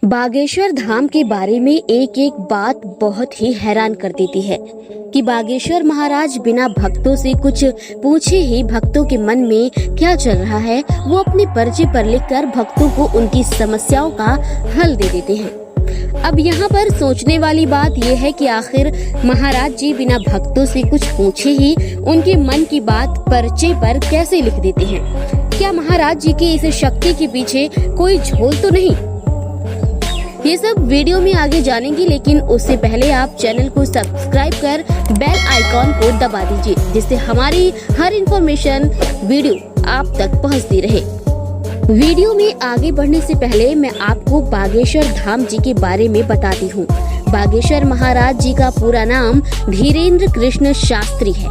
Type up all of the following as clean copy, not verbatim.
बागेश्वर धाम के बारे में एक एक बात बहुत ही हैरान कर देती है कि बागेश्वर महाराज बिना भक्तों से कुछ पूछे ही भक्तों के मन में क्या चल रहा है वो अपने पर्चे पर लिखकर भक्तों को उनकी समस्याओं का हल दे देते हैं। अब यहाँ पर सोचने वाली बात यह है कि आखिर महाराज जी बिना भक्तों से कुछ पूछे ही उनके मन की बात पर्चे पर कैसे लिख देते हैं। क्या महाराज जी की इस शक्ति के पीछे कोई झोल तो नहीं? ये सब वीडियो में आगे जानेंगे, लेकिन उससे पहले आप चैनल को सब्सक्राइब कर बेल आइकॉन को दबा दीजिए, जिससे हमारी हर इंफॉर्मेशन वीडियो आप तक पहुंचती रहे। वीडियो में आगे बढ़ने से पहले मैं आपको बागेश्वर धाम जी के बारे में बताती हूँ। बागेश्वर महाराज जी का पूरा नाम धीरेन्द्र कृष्ण शास्त्री है।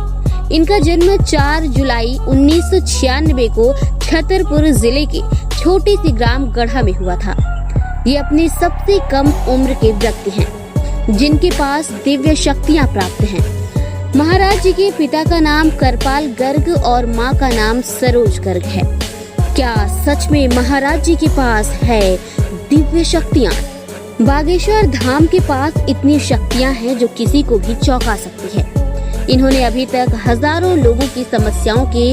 इनका जन्म 4 जुलाई 1996 को छतरपुर जिले के छोटे से ग्राम गढ़ा में हुआ था। ये अपनी सबसे कम उम्र के व्यक्ति हैं, जिनके पास दिव्य शक्तियां प्राप्त हैं। महाराज जी के पिता का नाम करपाल गर्ग और मां का नाम सरोज गर्ग है। क्या सच में महाराज जी के पास है दिव्य शक्तियां? बागेश्वर धाम के पास इतनी शक्तियां हैं जो किसी को भी चौंका सकती है। इन्होंने अभी तक हजारों लोगों की समस्याओं के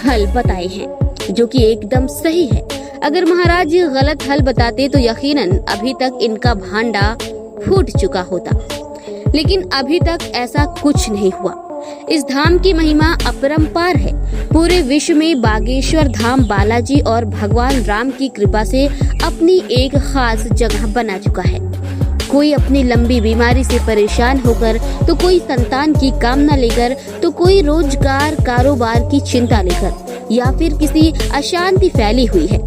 हल बताए हैं, जो कि एकदम सही है। अगर महाराज जी गलत हल बताते तो यकीनन अभी तक इनका भांडा फूट चुका होता, लेकिन अभी तक ऐसा कुछ नहीं हुआ। इस धाम की महिमा अपरंपार है। पूरे विश्व में बागेश्वर धाम बालाजी और भगवान राम की कृपा से अपनी एक खास जगह बना चुका है। कोई अपनी लंबी बीमारी से परेशान होकर, तो कोई संतान की कामना लेकर, तो कोई रोजगार कारोबार की चिंता लेकर, या फिर किसी अशांति फैली हुई है।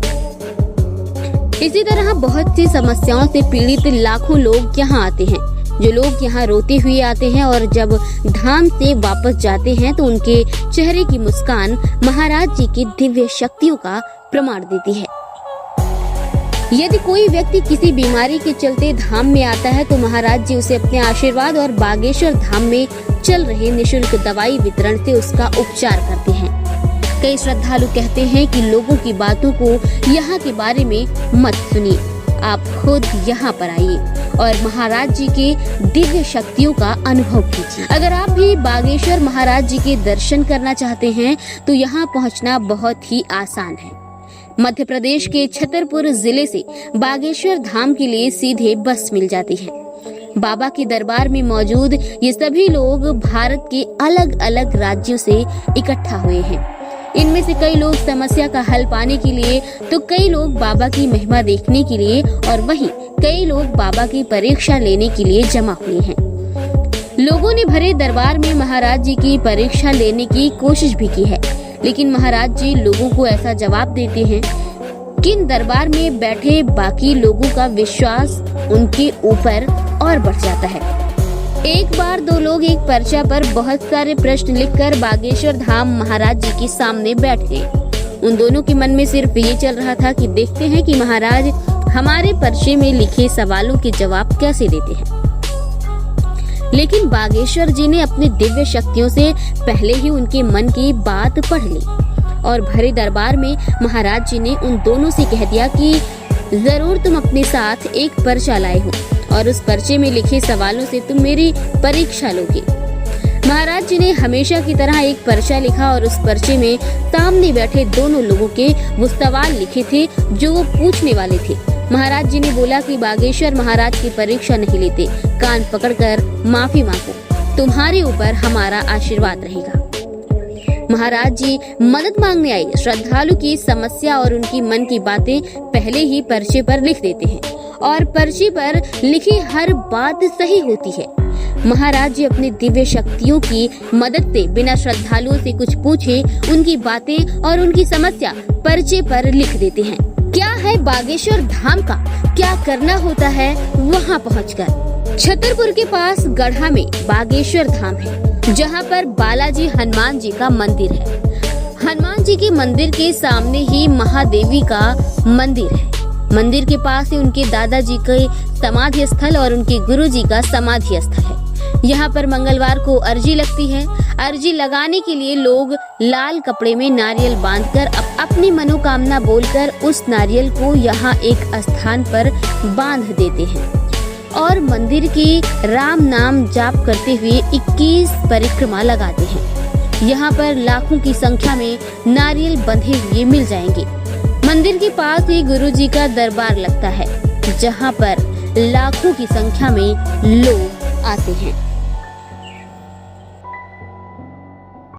इसी तरह बहुत सी समस्याओं से पीड़ित लाखों लोग यहाँ आते हैं। जो लोग यहाँ रोते हुए आते हैं और जब धाम से वापस जाते हैं तो उनके चेहरे की मुस्कान महाराज जी की दिव्य शक्तियों का प्रमाण देती है। यदि कोई व्यक्ति किसी बीमारी के चलते धाम में आता है तो महाराज जी उसे अपने आशीर्वाद और बागेश्वर धाम में चल रहे निःशुल्क दवाई वितरण से उसका उपचार करते हैं। कई श्रद्धालु कहते हैं कि लोगों की बातों को यहाँ के बारे में मत सुनिए, आप खुद यहाँ पर आइए और महाराज जी के दिव्य शक्तियों का अनुभव कीजिए। अगर आप भी बागेश्वर महाराज जी के दर्शन करना चाहते हैं तो यहाँ पहुँचना बहुत ही आसान है। मध्य प्रदेश के छतरपुर जिले से बागेश्वर धाम के लिए सीधे बस मिल जाती है। बाबा के दरबार में मौजूद ये सभी लोग भारत के अलग अलग राज्यों से इकट्ठा हुए हैं। इनमें से कई लोग समस्या का हल पाने के लिए, तो कई लोग बाबा की महिमा देखने के लिए, और वहीं कई लोग बाबा की परीक्षा लेने के लिए जमा हुए हैं। लोगों ने भरे दरबार में महाराज जी की परीक्षा लेने की कोशिश भी की है, लेकिन महाराज जी लोगों को ऐसा जवाब देते हैं कि इन दरबार में बैठे बाकी लोगों का विश्वास उनके ऊपर और बढ़ जाता है। एक बार दो लोग एक पर्चा पर बहुत सारे प्रश्न लिखकर बागेश्वर धाम महाराज जी के सामने बैठ गए। उन दोनों के मन में सिर्फ ये चल रहा था कि देखते हैं कि महाराज हमारे पर्चे में लिखे सवालों के जवाब कैसे देते हैं। लेकिन बागेश्वर जी ने अपनी दिव्य शक्तियों से पहले ही उनके मन की बात पढ़ ली और भरे दरबार में महाराज जी ने उन दोनों से कह दिया कि जरूर तुम अपने साथ एक पर्चा लाए हो और उस पर्चे में लिखे सवालों से तुम मेरी परीक्षा लोगे। महाराज जी ने हमेशा की तरह एक पर्चा लिखा और उस पर्चे में सामने बैठे दोनों लोगों के वो सवाल लिखे थे जो वो पूछने वाले थे। महाराज जी ने बोला कि बागेश्वर महाराज की परीक्षा नहीं लेते, कान पकड़कर माफी मांगो, तुम्हारे ऊपर हमारा आशीर्वाद रहेगा। महाराज जी मदद मांगने आए श्रद्धालु की समस्या और उनकी मन की बातें पहले ही पर्चे पर लिख देते हैं और पर्चे पर लिखी हर बात सही होती है। महाराज जी अपनी दिव्य शक्तियों की मदद से बिना श्रद्धालुओं से कुछ पूछे उनकी बातें और उनकी समस्या पर्चे पर लिख देते हैं। क्या है बागेश्वर धाम का, क्या करना होता है वहाँ पहुँचकर? छतरपुर के पास गढ़ा में बागेश्वर धाम है, जहाँ पर बालाजी हनुमान जी का मंदिर है। हनुमान जी के मंदिर के सामने ही महादेवी का मंदिर है। मंदिर के पास ही उनके दादाजी के समाधि स्थल और उनके गुरुजी का समाधि स्थल है। यहाँ पर मंगलवार को अर्जी लगती है। अर्जी लगाने के लिए लोग लाल कपड़े में नारियल बांधकर अपनी मनोकामना बोलकर उस नारियल को यहाँ एक स्थान पर बांध देते हैं और मंदिर की राम नाम जाप करते हुए 21 परिक्रमा लगाते हैं। यहाँ पर लाखों की संख्या में नारियल बंधे हुए मिल जाएंगे। मंदिर के पास ही गुरुजी का दरबार लगता है, जहाँ पर लाखों की संख्या में लोग आते हैं।